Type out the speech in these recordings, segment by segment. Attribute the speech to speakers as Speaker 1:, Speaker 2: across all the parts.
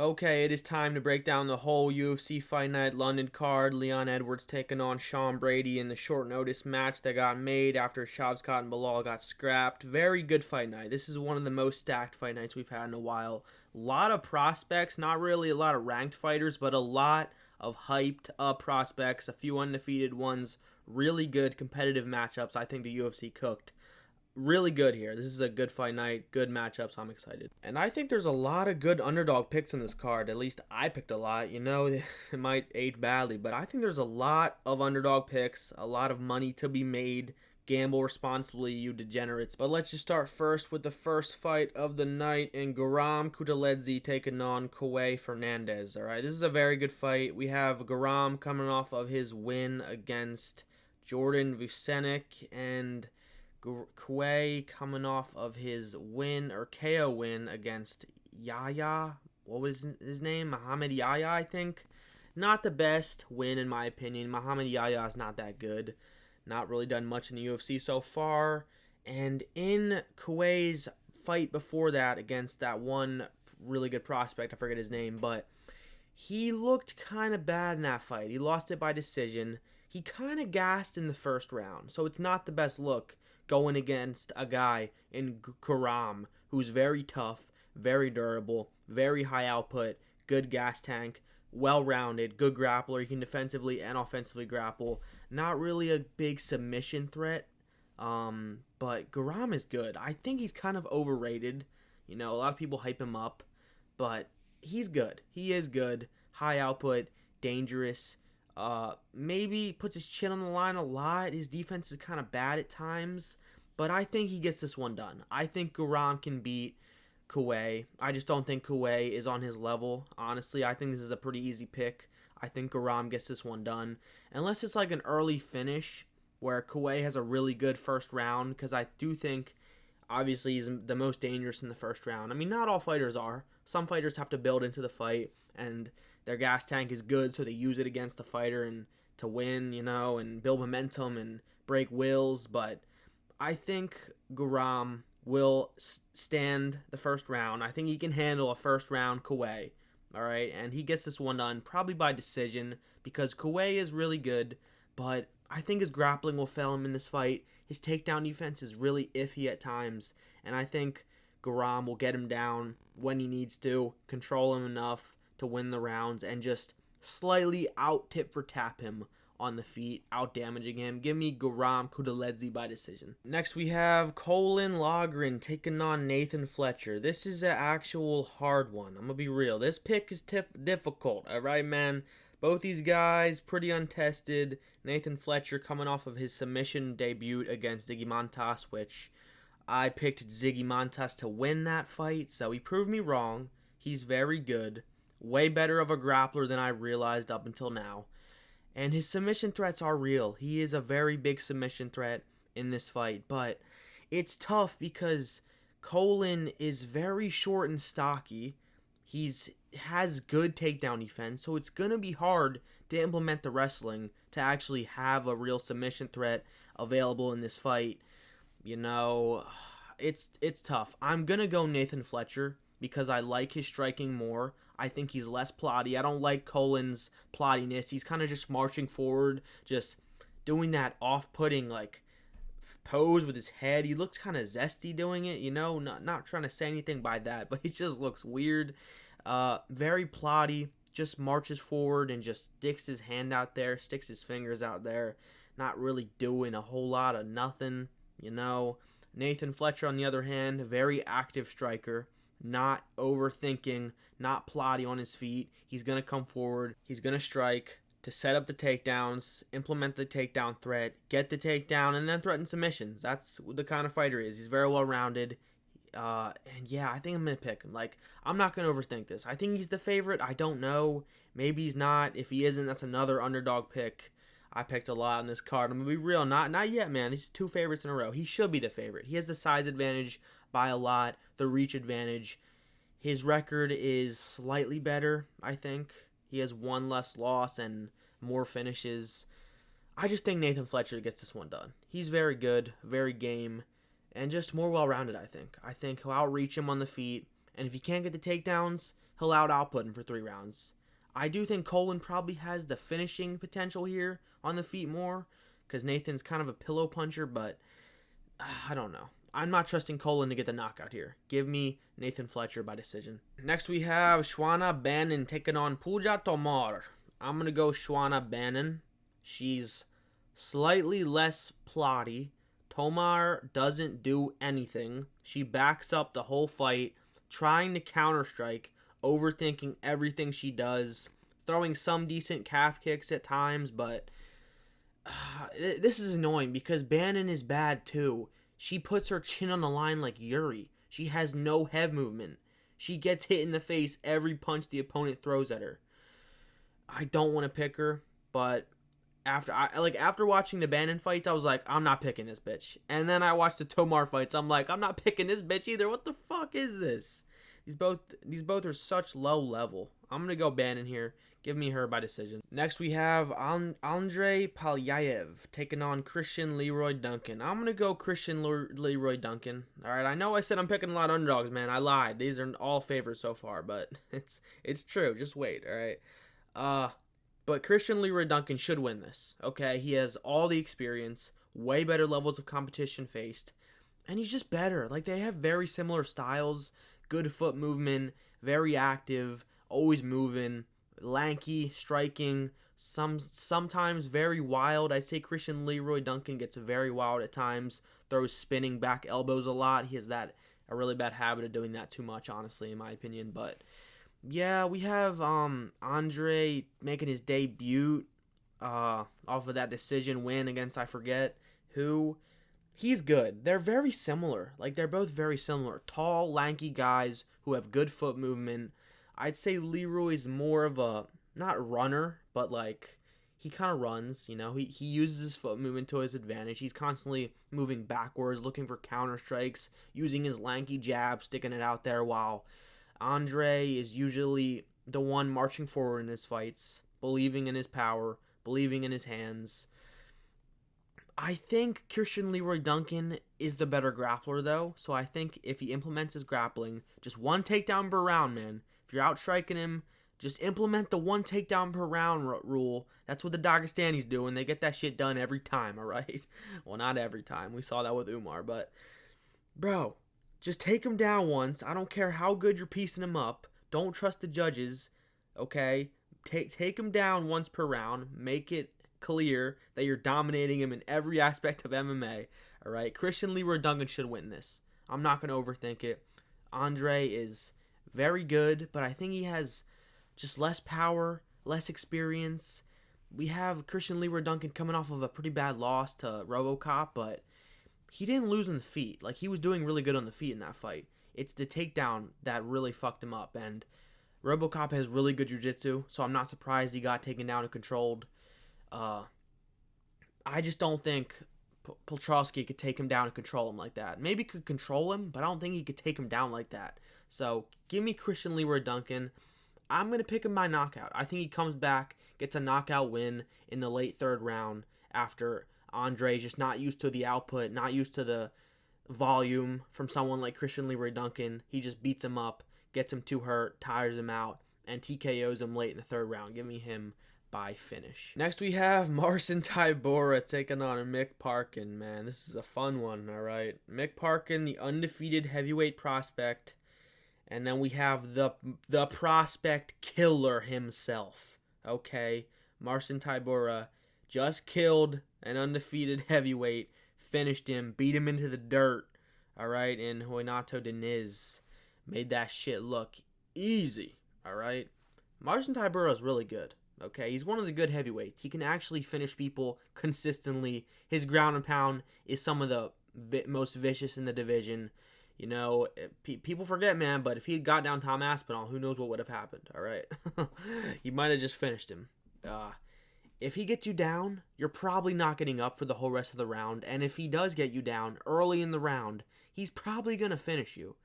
Speaker 1: Okay, it is time to break down the whole UFC Fight Night London card. Leon Edwards taking on Sean Brady in the short notice match that got made after Shavkat and Bilal got scrapped. Very good fight night. This is one of the most stacked fight nights we've had in a while. A lot of prospects, not really a lot of ranked fighters, but a lot of hyped up prospects, a few undefeated ones, really good competitive matchups. I think the UFC cooked really good here. This is a good fight night, good matchups. I'm excited. And I think there's a lot of good underdog picks in this card. At least I picked a lot. It might age badly, but I think there's a lot of underdog picks, a lot of money to be made. Gamble responsibly, you degenerates. But let's just start first with the first fight of the night in Garam Kutaledze taking on Kawhi Fernandez. All right, this is a very good fight. We have Garam coming off of his win against Jordan Vucenic, and Kawhi coming off of his win or KO win against Yaya. What was his name? Muhammad Yaya, I think. Not the best win in my opinion. Muhammad Yaya is not that good. Not really done much in the UFC so far. And in Kawhi's fight before that against that one really good prospect, I forget his name, but he looked kind of bad in that fight. He lost it by decision. He kind of gassed in the first round, so it's not the best look going against a guy in Karam who's very tough, very durable, very high output, good gas tank, well-rounded, good grappler. He can defensively and offensively grapple. Not really a big submission threat, but Garam is good. I think he's kind of overrated. A lot of people hype him up, but he's good. He is good. High output, dangerous. Maybe puts his chin on the line a lot. His defense is kind of bad at times, but I think he gets this one done. I think Garam can beat Kawhi. I just don't think Kawhi is on his level. Honestly, I think this is a pretty easy pick. I think Garam gets this one done. Unless it's like an early finish where Kawhi has a really good first round, because I do think, obviously, he's the most dangerous in the first round. I mean, not all fighters are. Some fighters have to build into the fight, and their gas tank is good, so they use it against the fighter and to win, and build momentum and break wills. But I think Garam will stand the first round. I think he can handle a first round Kawhi. All right, and he gets this one done probably by decision because Kawhi is really good, but I think his grappling will fail him in this fight. His takedown defense is really iffy at times, and I think Garam will get him down when he needs to, control him enough to win the rounds, and just slightly out tip for tap him on the feet, out damaging him. Give me Garam Kutaledze by decision. Next we have Colin Logren taking on Nathan Fletcher. This is an actual hard one. I'm gonna be real. This pick is difficult. All right, man. Both these guys pretty untested. Nathan Fletcher coming off of his submission debut against Ziggy Montas, which I picked Ziggy Montas to win that fight, so he proved me wrong. He's very good. Way better of a grappler than I realized up until now. And his submission threats are real. He is a very big submission threat in this fight. But it's tough because Colin is very short and stocky. Has good takedown defense, so it's going to be hard to implement the wrestling to actually have a real submission threat available in this fight. It's tough. I'm going to go Nathan Fletcher because I like his striking more. I think he's less plotty. I don't like Colin's plottiness. He's kind of just marching forward, just doing that off-putting pose with his head. He looks kind of zesty doing it, not trying to say anything by that, but he just looks weird. Very plotty, just marches forward and just sticks his hand out there, sticks his fingers out there, not really doing a whole lot of nothing, Nathan Fletcher, on the other hand, very active striker. Not overthinking, not plotty on his feet. He's going to come forward. He's going to strike to set up the takedowns, implement the takedown threat, get the takedown, and then threaten submissions. That's the kind of fighter he is. He's very well-rounded. And yeah, I think I'm going to pick him. I'm not going to overthink this. I think he's the favorite. I don't know. Maybe he's not. If he isn't, that's another underdog pick. I picked a lot on this card. I'm going to be real. Not yet, man. These two favorites in a row. He should be the favorite. He has the size advantage by a lot, the reach advantage. His record is slightly better, I think. He has one less loss and more finishes. I just think Nathan Fletcher gets this one done. He's very good, very game, and just more well-rounded, I think. I think he'll outreach him on the feet, and if he can't get the takedowns, he'll output him for 3 rounds. I do think Colin probably has the finishing potential here on the feet more, because Nathan's kind of a pillow puncher, but I don't know. I'm not trusting Colin to get the knockout here. Give me Nathan Fletcher by decision. Next we have Shwana Bannon taking on Pooja Tomar. I'm going to go Shwana Bannon. She's slightly less plotty. Tomar doesn't do anything. She backs up the whole fight, trying to counter-strike, overthinking everything she does, throwing some decent calf kicks at times, but this is annoying because Bannon is bad too. She puts her chin on the line like Yuri. She has no head movement. She gets hit in the face every punch the opponent throws at her. I don't want to pick her, but after watching the Bannon fights, I was like, I'm not picking this bitch. And then I watched the Tomar fights. I'm like, I'm not picking this bitch either. What the fuck is this? These both are such low level. I'm gonna go Bannon here. Give me her by decision. Next we have Andrei Palyaev taking on Christian Leroy Duncan. I'm gonna go Christian Leroy Duncan. All right, I know I said I'm picking a lot of underdogs, man. I lied. These are all favorites so far, but it's true. Just wait. All right. But Christian Leroy Duncan should win this. Okay, he has all the experience, way better levels of competition faced, and he's just better. Like, they have very similar styles, good foot movement, very active, always moving, lanky, striking, sometimes very wild. I'd say Christian Leroy Duncan gets very wild at times, throws spinning back elbows a lot. He has a really bad habit of doing that too much, honestly, in my opinion. But yeah, we have Andre making his debut off of that decision win against I forget who. He's good. They're very similar. Like, they're both very similar. Tall, lanky guys who have good foot movement. I'd say Leroy's more of a, not runner, but like, he kind of runs, you know. He uses his foot movement to his advantage. He's constantly moving backwards, looking for counter strikes, using his lanky jab, sticking it out there, while Andre is usually the one marching forward in his fights, believing in his power, believing in his hands. I think Christian Leroy Duncan is the better grappler, though. So I think if he implements his grappling, just one takedown per round, man. If you're out striking him, just implement the one takedown per round rule. That's what the Dagestanis do, and they get that shit done every time, all right? Well, not every time. We saw that with Umar, but bro, just take him down once. I don't care how good you're piecing him up. Don't trust the judges, okay? Take him down once per round. Make it clear that you're dominating him in every aspect of MMA, all right? Christian Leroy Duncan should win this. I'm not going to overthink it. Andre is very good, but I think he has just less power, less experience. We have Christian Leroy Duncan coming off of a pretty bad loss to RoboCop, but he didn't lose on the feet. Like, he was doing really good on the feet in that fight. It's the takedown that really fucked him up, and RoboCop has really good jiu-jitsu, so I'm not surprised he got taken down and controlled. I just don't think Poltrowski could take him down and control him like that. Maybe could control him, but I don't think he could take him down like that. So give me Christian Leroy Duncan. I'm going to pick him by knockout. I think he comes back, gets a knockout win in the late third round after Andre's just not used to the output, not used to the volume from someone like Christian Leroy Duncan. He just beats him up, gets him too hurt, tires him out, and TKOs him late in the third round. Give me him by finish. Next we have Marcin Tybura taking on Mick Parkin. Man, this is a fun one, all right? Mick Parkin, the undefeated heavyweight prospect, and then we have the prospect killer himself, okay? Marcin Tybura just killed an undefeated heavyweight, finished him, beat him into the dirt, all right? And Renato Diniz made that shit look easy, all right? Marcin Tybura is really good. Okay, he's one of the good heavyweights. He can actually finish people consistently. His ground and pound is some of the most vicious in the division. You know, people forget, man, but if he had got down Tom Aspinall, who knows what would have happened, all right? He might have just finished him. If he gets you down, you're probably not getting up for the whole rest of the round, and if he does get you down early in the round, he's probably going to finish you.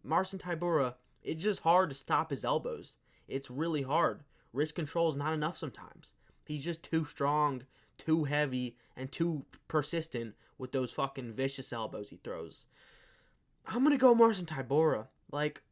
Speaker 1: Marcin Tybura, it's just hard to stop his elbows. It's really hard. Wrist control is not enough sometimes. He's just too strong, too heavy, and too persistent with those fucking vicious elbows he throws. I'm going to go Marcin Tybura. Like,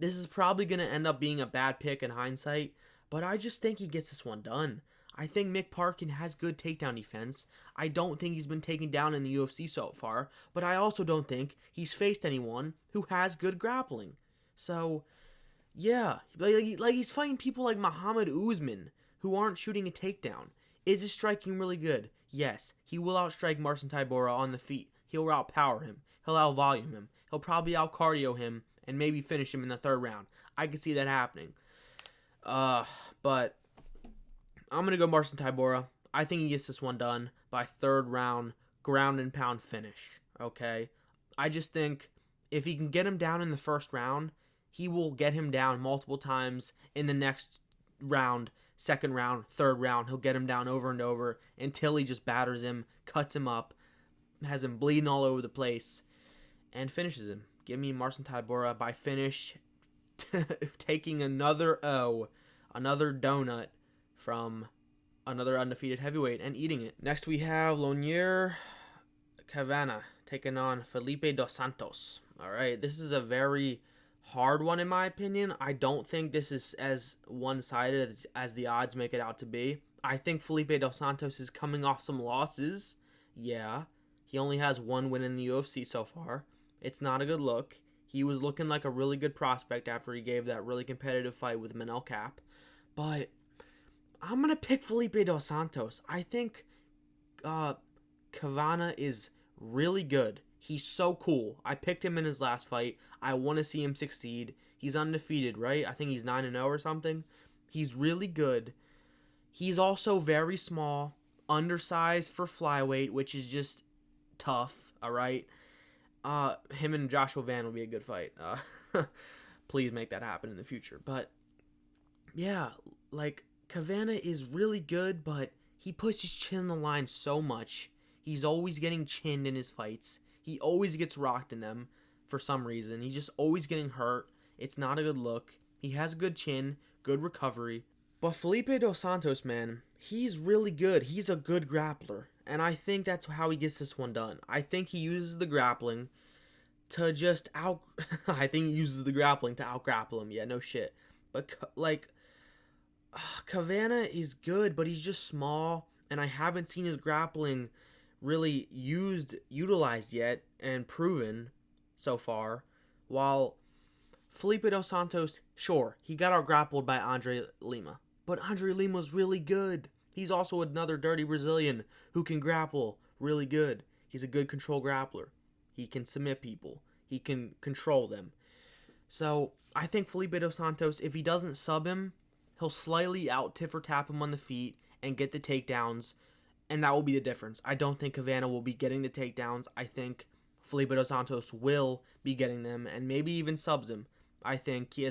Speaker 1: This is probably going to end up being a bad pick in hindsight, but I just think he gets this one done. I think Mick Parkin has good takedown defense. I don't think he's been taken down in the UFC so far, but I also don't think he's faced anyone who has good grappling. So, yeah, like he's fighting people like Muhammad Usman who aren't shooting a takedown. Is his striking really good? Yes, he will outstrike Marcin Tybura on the feet. He'll outpower him. He'll outvolume him. He'll probably outcardio him and maybe finish him in the third round. I can see that happening. But I'm going to go Marcin Tybura. I think he gets this one done by third round, ground and pound finish. Okay? I just think if he can get him down in the first round, he will get him down multiple times in the next round, second round, third round. He'll get him down over and over until he just batters him, cuts him up, has him bleeding all over the place, and finishes him. Give me Marcin Tybura by finish, taking another O, another donut from another undefeated heavyweight and eating it. Next we have Lonier Cavana taking on Felipe Dos Santos. All right, this is a very hard one in my opinion. I don't think this is as one-sided as the odds make it out to be. I think Felipe Dos Santos is coming off some losses. Yeah, he only has one win in the UFC so far. It's not a good look. He was looking like a really good prospect after he gave that really competitive fight with Manel Cap. But I'm going to pick Felipe Dos Santos. I think Cavana is really good. He's so cool. I picked him in his last fight. I want to see him succeed. He's undefeated, right? I think he's 9-0 or something. He's really good. He's also very small, undersized for flyweight, which is just tough, all right? Him and Joshua Van will be a good fight. Please make that happen in the future. But, yeah, like, Cavana is really good, but he puts his chin on the line so much. He's always getting chinned in his fights. He always gets rocked in them for some reason. He's just always getting hurt. It's not a good look. He has a good chin, good recovery. But Felipe Dos Santos, man, he's really good. He's a good grappler. And I think that's how he gets this one done. I think he uses the grappling to just I think he uses the grappling to out-grapple him. Yeah, no shit. But, like, Cavana is good, but he's just small. And I haven't seen his grappling really utilized yet and proven so far. While Felipe Dos Santos, sure, he got out-grappled by Andre Lima. But Andre Lima's really good. He's also another dirty Brazilian who can grapple really good. He's a good control grappler. He can submit people. He can control them. So I think Felipe Dos Santos, if he doesn't sub him, he'll slightly out-tiffer tap him on the feet and get the takedowns, and that will be the difference. I don't think Cavana will be getting the takedowns. I think Felipe Dos Santos will be getting them and maybe even subs him. I think he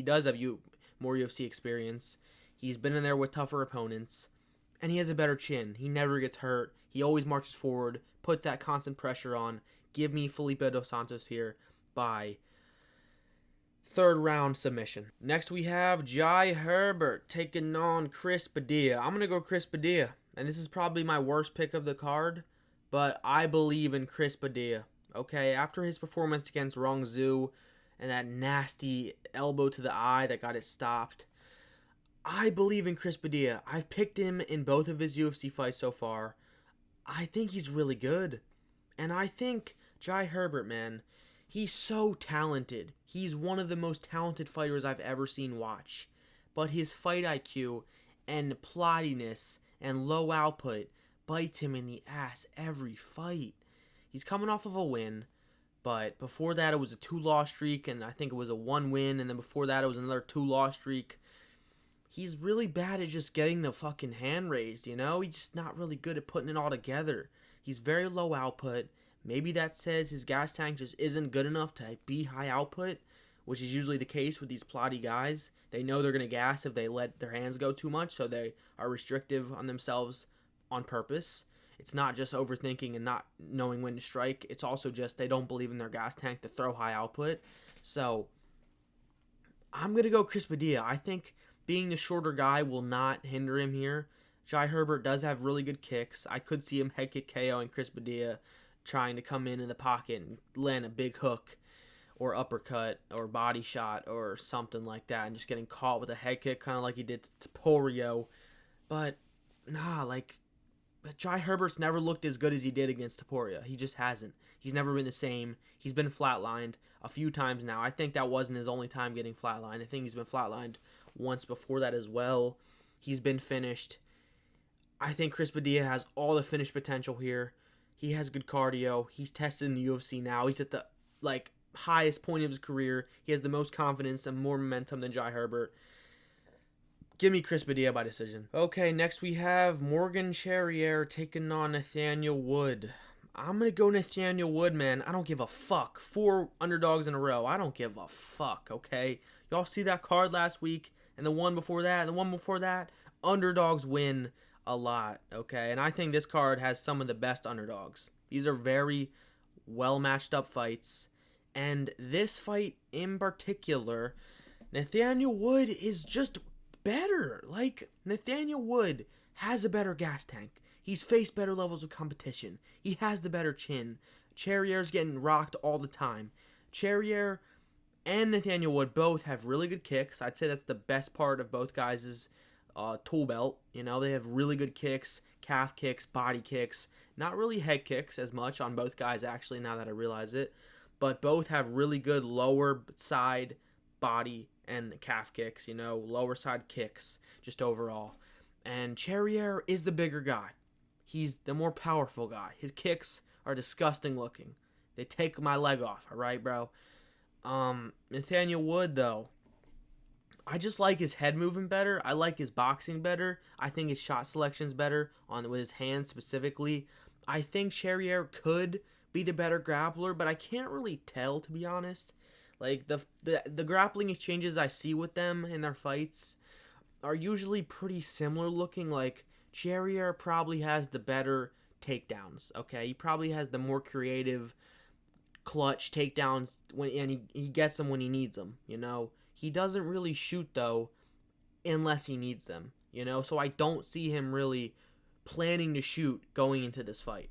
Speaker 1: does have more UFC experience. He's been in there with tougher opponents, and he has a better chin. He never gets hurt. He always marches forward, put that constant pressure on. Give me Felipe Dos Santos here by third round submission. Next we have Jai Herbert taking on Chris Padilla. I'm going to go Chris Padilla, and this is probably my worst pick of the card, but I believe in Chris Padilla. Okay, after his performance against Rong Zhu and that nasty elbow to the eye that got it stopped, I believe in Chris Padilla. I've picked him in both of his UFC fights so far. I think he's really good. And I think Jai Herbert, man, he's so talented. He's one of the most talented fighters I've ever seen watch. But his fight IQ and plottiness and low output bites him in the ass every fight. He's coming off of a win, but before that it was a 2-loss streak, and I think it was a 1 win, and then before that it was another 2-loss streak. He's really bad at just getting the fucking hand raised, you know? He's just not really good at putting it all together. He's very low output. Maybe that says his gas tank just isn't good enough to be high output, which is usually the case with these plotty guys. They know they're going to gas if they let their hands go too much, so they are restrictive on themselves on purpose. It's not just overthinking and not knowing when to strike. It's also just they don't believe in their gas tank to throw high output. So I'm going to go Chris Padilla. I think being the shorter guy will not hinder him here. Jai Herbert does have really good kicks. I could see him head kick KO and Chris Padilla trying to come in the pocket and land a big hook or uppercut or body shot or something like that, and just getting caught with a head kick, kind of like he did to Poirier. But nah, like Jai Herbert's never looked as good as he did against Taporia. He just hasn't. He's never been the same. He's been flatlined a few times now. I think that wasn't his only time getting flatlined. I think he's been flatlined once before that as well. He's been finished. I think Chris Padilla has all the finish potential here. He has good cardio. He's tested in the UFC now. He's at the highest point of his career. He has the most confidence and more momentum than Jai Herbert. Give me Chris Padilla by decision. Okay, next we have Morgan Charrier taking on Nathaniel Wood. I'm going to go Nathaniel Wood, man. I don't give a fuck. 4 underdogs in a row. I don't give a fuck, okay? Y'all see that card last week? And the one before that, and the one before that? Underdogs win a lot, okay? And I think this card has some of the best underdogs. These are very well matched up fights. And this fight in particular, Nathaniel Wood is just better. Like, Nathaniel Wood has a better gas tank. He's faced better levels of competition. He has the better chin. Charrier's getting rocked all the time. Charrier and Nathaniel Wood both have really good kicks. I'd say that's the best part of both guys' tool belt. You know, they have really good kicks, calf kicks, body kicks. Not really head kicks as much on both guys, actually, now that I realize it. But both have really good lower side body and calf kicks, you know, lower side kicks, just overall. And Charrier is the bigger guy. He's the more powerful guy. His kicks are disgusting looking. They take my leg off, all right, bro? Nathaniel Wood, though, I just like his head movement better. I like his boxing better. I think his shot selection's better with his hands specifically. I think Charrier could be the better grappler, but I can't really tell, to be honest. Like, the grappling exchanges I see with them in their fights are usually pretty similar looking. Like, Charrier probably has the better takedowns, okay? He probably has the more creative, clutch takedowns, and he gets them when he needs them, you know? He doesn't really shoot, though, unless he needs them, you know? So I don't see him really planning to shoot going into this fight.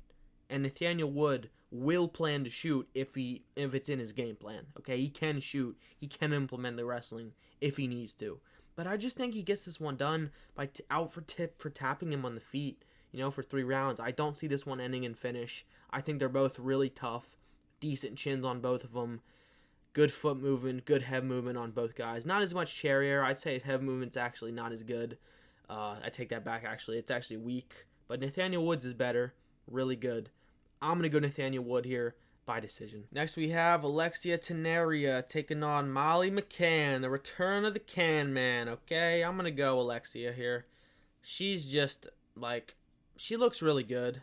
Speaker 1: And Nathaniel Wood will plan to shoot if it's in his game plan, okay? He can shoot. He can implement the wrestling if he needs to. But I just think he gets this one done by for tapping him on the feet, you know, for 3 rounds. I don't see this one ending in finish. I think they're both really tough, decent chins on both of them, good foot movement, good head movement on both guys. Not as much Charrier. I'd say his head movement's actually not as good. I take that back, actually. It's actually weak. But Nathaniel Woods is better, really good. I'm going to go Nathaniel Wood here by decision. Next we have Alexia Teneria taking on Molly McCann, the return of the Can Man, okay? I'm going to go Alexia here. She's just, she looks really good.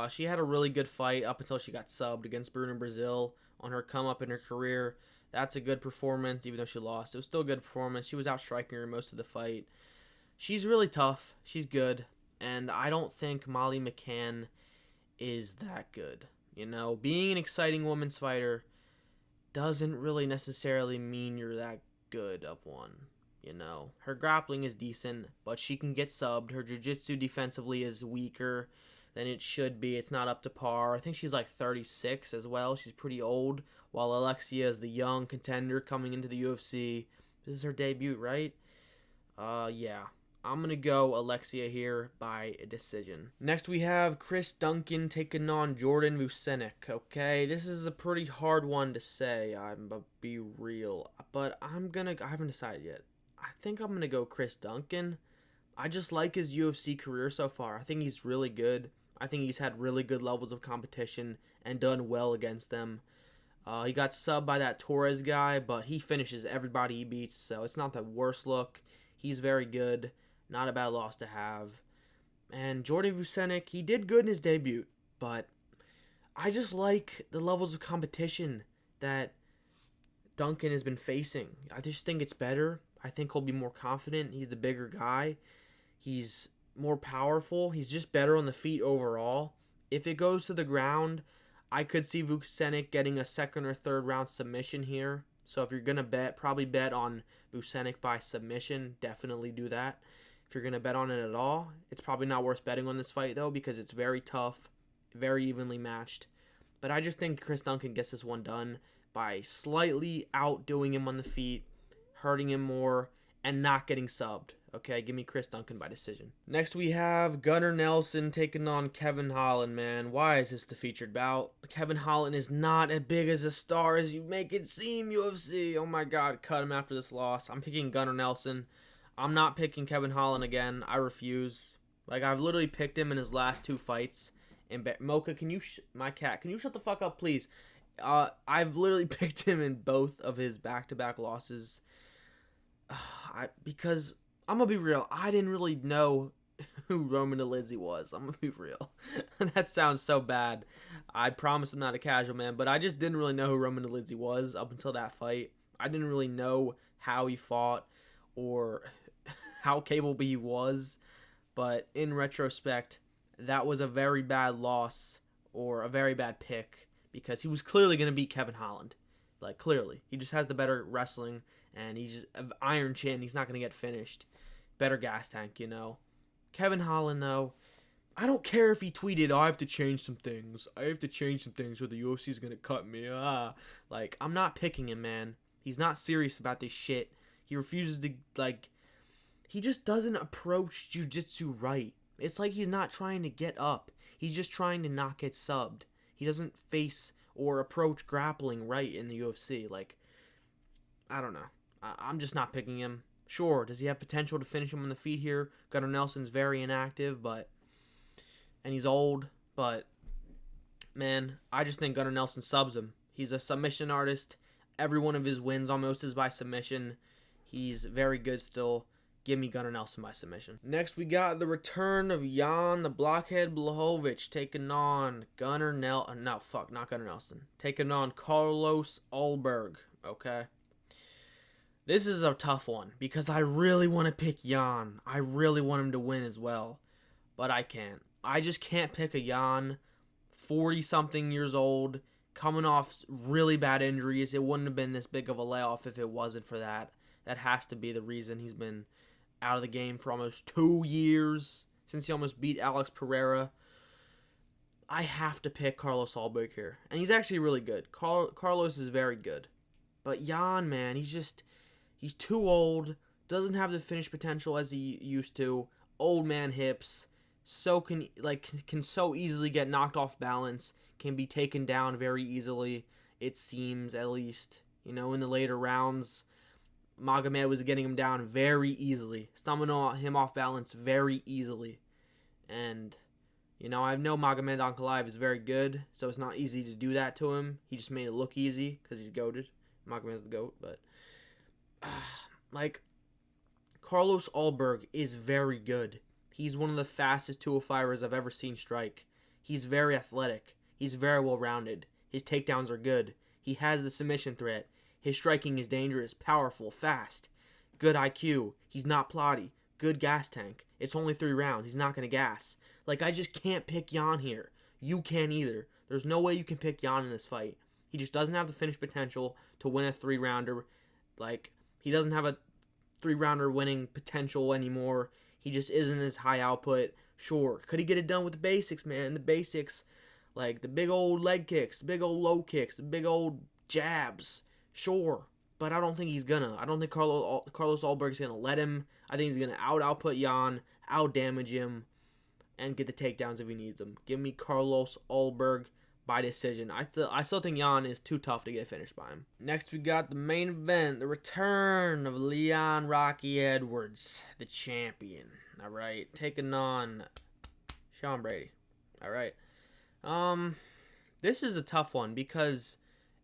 Speaker 1: She had a really good fight up until she got subbed against Bruna Brazil on her come up in her career. That's a good performance, even though she lost. It was still a good performance. She was out striking her most of the fight. She's really tough. She's good. And I don't think Molly McCann is that good. You know, being an exciting women's fighter doesn't really necessarily mean you're that good of one. You know, her grappling is decent, but she can get subbed. Her jiu-jitsu defensively is weaker than it should be. It's not up to par. I think she's like 36 as well. She's pretty old, while Alexia is the young contender coming into the UFC. This is her debut, right? Yeah. I'm going to go Alexia here by a decision. Next we have Chris Duncan taking on Jordan Vucenic. Okay, this is a pretty hard one to say. I'm going to be real. But I haven't decided yet. I think I'm going to go Chris Duncan. I just like his UFC career so far. I think he's really good. I think he's had really good levels of competition and done well against them. He got subbed by that Torres guy, but he finishes everybody he beats, so it's not the worst look. He's very good. Not a bad loss to have. And Jordan Vucenic, he did good in his debut, but I just like the levels of competition that Duncan has been facing. I just think it's better. I think he'll be more confident. He's the bigger guy. He's more powerful. He's just better on the feet overall. If it goes to the ground, I could see Vucenic getting a second or third round submission here. So if you're going to bet, probably bet on Vucenic by submission. Definitely do that. If you're going to bet on it at all, it's probably not worth betting on this fight, though, because it's very tough, very evenly matched. But I just think Chris Duncan gets this one done by slightly outdoing him on the feet, hurting him more, and not getting subbed. Okay, give me Chris Duncan by decision. Next, we have Gunnar Nelson taking on Kevin Holland, man. Why is this the featured bout? Kevin Holland is not as big as a star as you make it seem, UFC. Oh my god, cut him after this loss. I'm picking Gunnar Nelson. I'm not picking Kevin Holland again. I refuse. Like, I've literally picked him in his last 2 fights. And Mocha, can you, my cat, can you shut the fuck up, please? I've literally picked him in both of his back-to-back losses. Because, I'm going to be real, I didn't really know who Roman Dolidze was. I'm going to be real. That sounds so bad. I promise I'm not a casual man, but I just didn't really know who Roman Dolidze was up until that fight. I didn't really know how he fought or how capable he was. But in retrospect, that was a very bad loss or a very bad pick because he was clearly going to beat Kevin Holland. Like, clearly. He just has the better wrestling, and he's just an iron chin. He's not going to get finished. Better gas tank, you know. Kevin Holland, though, I don't care if he tweeted, I have to change some things. I have to change some things or the UFC is going to cut me. Like, I'm not picking him, man. He's not serious about this shit. He refuses to, like, he just doesn't approach jiu-jitsu right. It's like he's not trying to get up. He's just trying to not get subbed. He doesn't face or approach grappling right in the UFC. Like, I don't know. I'm just not picking him. Sure, does he have potential to finish him on the feet here? Gunnar Nelson's very inactive, and he's old, but, man, I just think Gunnar Nelson subs him. He's a submission artist. Every one of his wins almost is by submission. He's very good still. Give me Gunnar Nelson by submission. Next, we got the return of Jan the Blockhead Blachowicz taking on not Gunnar Nelson. Taking on Carlos Ulberg, okay? This is a tough one because I really want to pick Jan. I really want him to win as well, but I can't. I just can't pick a Jan, 40-something years old, coming off really bad injuries. It wouldn't have been this big of a layoff if it wasn't for that. That has to be the reason he's been out of the game for almost 2 years since he almost beat Alex Pereira. I have to pick Carlos Ulberg here. And he's actually really good. Carlos is very good. But Jan, man, he's too old. Doesn't have the finish potential as he used to. Old man hips. Can so easily get knocked off balance. Can be taken down very easily. It seems, at least. You know, in the later rounds, Magomed was getting him down very easily. Stumbling him off balance very easily. And, you know, I know Magomed Ankalaev is very good, so it's not easy to do that to him. He just made it look easy because he's goated. Magomed's the GOAT, but Carlos Ulberg is very good. He's one of the fastest 205ers I've ever seen strike. He's very athletic. He's very well-rounded. His takedowns are good. He has the submission threat. His striking is dangerous, powerful, fast. Good IQ. He's not plotty. Good gas tank. It's only 3 rounds. He's not going to gas. Like, I just can't pick Jan here. You can't either. There's no way you can pick Jan in this fight. He just doesn't have the finish potential to win a 3-rounder. Like, he doesn't have a 3-rounder winning potential anymore. He just isn't as high output. Sure, could he get it done with the basics, man? The basics, like the big old leg kicks, the big old low kicks, the big old jabs. Sure, but I don't think he's gonna. I don't think Carlos Ulberg's gonna let him. I think he's gonna output Jan, out-damage him, and get the takedowns if he needs them. Give me Carlos Ulberg by decision. I still think Jan is too tough to get finished by him. Next, we got the main event, the return of Leon Rocky Edwards, the champion. All right, taking on Sean Brady. All right. This is a tough one because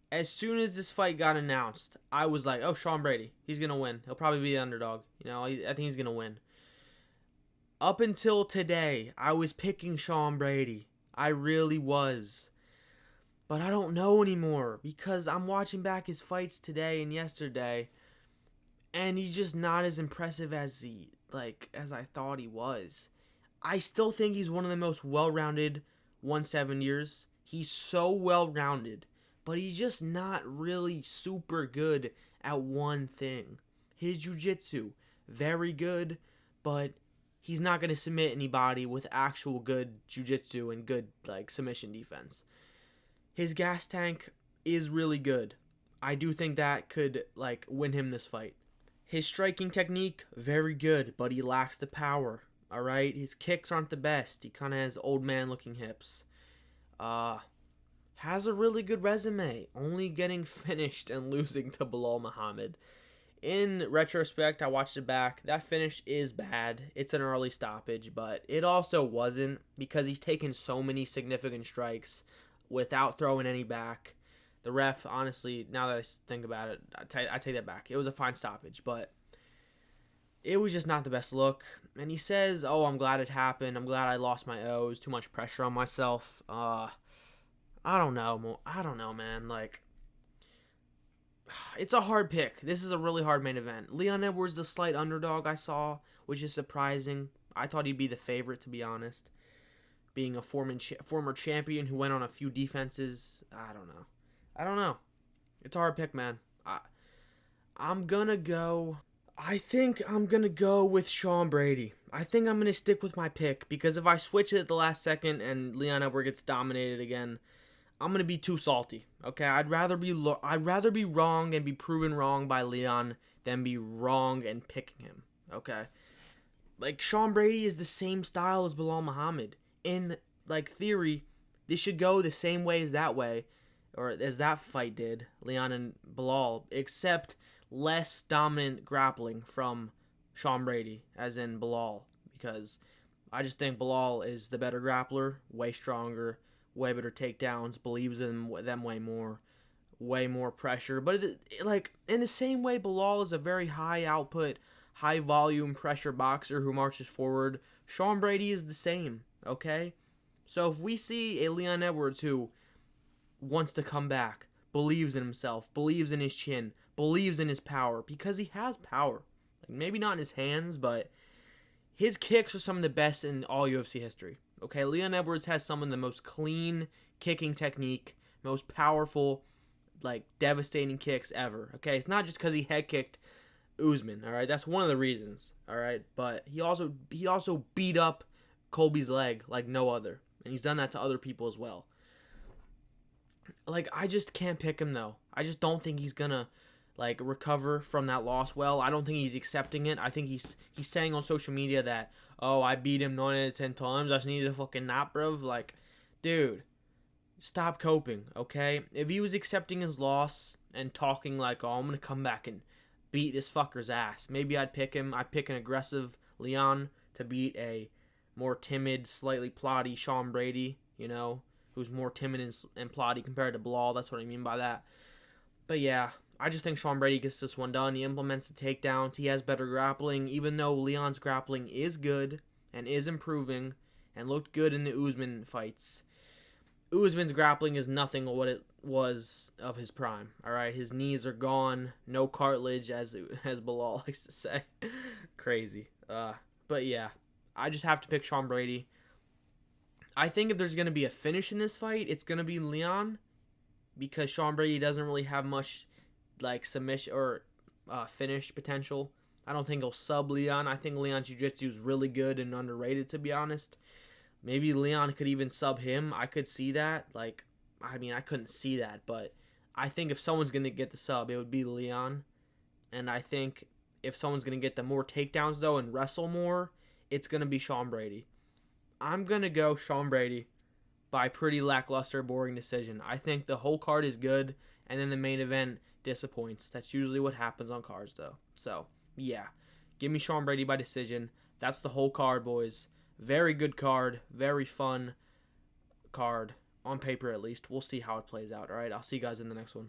Speaker 1: as soon as this fight got announced, I was like, oh, Sean Brady, he's going to win. He'll probably be the underdog. You know, I think he's going to win. Up until today, I was picking Sean Brady. I really was. But I don't know anymore because I'm watching back his fights today and yesterday, and he's just not as impressive as I thought he was. I still think he's one of the most well-rounded 170ers. He's so well-rounded, but he's just not really super good at one thing. His jiu-jitsu, very good, but he's not going to submit anybody with actual good jiu-jitsu and good submission defense. His gas tank is really good, I do think that could like win him this fight. His striking technique, very good, but he lacks the power. All right, his kicks aren't the best. He kind of has old man looking hips. Uh, has a really good resume, only getting finished and losing to Bilal Muhammad. In retrospect, I watched it back. That finish is bad. It's an early stoppage, but it also wasn't because he's taken so many significant strikes without throwing any back. The ref, honestly, now that I think about it, I take that back. It was a fine stoppage, but it was just not the best look. And he says, "Oh, I'm glad it happened. I'm glad I lost my O's. Too much pressure on myself." I don't know. I don't know, man. Like, it's a hard pick. This is a really hard main event. Leon Edwards, the slight underdog I saw, which is surprising. I thought he'd be the favorite, to be honest. Being a former champion who went on a few defenses, I don't know. I don't know. It's a hard pick, man. I'm gonna go. I think I'm gonna go with Sean Brady. I think I'm gonna stick with my pick because if I switch it at the last second and Leon Edwards gets dominated again, I'm gonna be too salty. Okay, I'd rather be wrong and be proven wrong by Leon than be wrong and picking him. Okay, like Sean Brady is the same style as Bilal Muhammad. In like theory, this should go the same way as that way, or as that fight did, Leon and Bilal, except less dominant grappling from Sean Brady, as in Bilal, because I just think Bilal is the better grappler, way stronger, way better takedowns, believes in them way more pressure. But like in the same way, Bilal is a very high output, high volume pressure boxer who marches forward. Sean Brady is the same. Okay, so if we see a Leon Edwards who wants to come back, believes in himself, believes in his chin, believes in his power, because he has power. Like maybe not in his hands, but his kicks are some of the best in all UFC history. Okay, Leon Edwards has some of the most clean kicking technique, most powerful, like devastating kicks ever. Okay, it's not just because he head kicked Usman. All right, that's one of the reasons. All right, but he also beat up Colby's leg like no other, and he's done that to other people as well. Like I just can't pick him though. I just don't think he's gonna like recover from that loss well. I don't think he's accepting it. I think he's saying on social media that, oh, I beat him 9 out of 10 times. I just needed a fucking nap, bro. Like, dude, stop coping, okay? If he was accepting his loss and talking like, oh, I'm gonna come back and beat this fucker's ass, maybe I'd pick him. I'd pick an aggressive Leon to beat a more timid, slightly plotty Sean Brady, who's more timid and plotty compared to Bilal. That's what I mean by that. But yeah, I just think Sean Brady gets this one done. He implements the takedowns. He has better grappling, even though Leon's grappling is good and is improving and looked good in the Usman fights. Usman's grappling is nothing what it was of his prime. All right, his knees are gone, no cartilage, as Bilal likes to say. Crazy. But yeah, I just have to pick Sean Brady. I think if there's gonna be a finish in this fight, it's gonna be Leon, because Sean Brady doesn't really have much like submission or finish potential. I don't think he'll sub Leon. I think Leon's jiu-jitsu is really good and underrated, to be honest. Maybe Leon could even sub him. I could see that. Like, I mean, I couldn't see that, but I think if someone's going to get the sub, it would be Leon. And I think if someone's going to get the more takedowns, though, and wrestle more, it's going to be Sean Brady. I'm going to go Sean Brady by pretty lackluster, boring decision. I think the whole card is good, and then the main event disappoints. That's usually what happens on cards, though. So, yeah. Give me Sean Brady by decision. That's the whole card, boys. Very good card. Very fun card. On paper, at least. We'll see how it plays out. All right, I'll see you guys in the next one.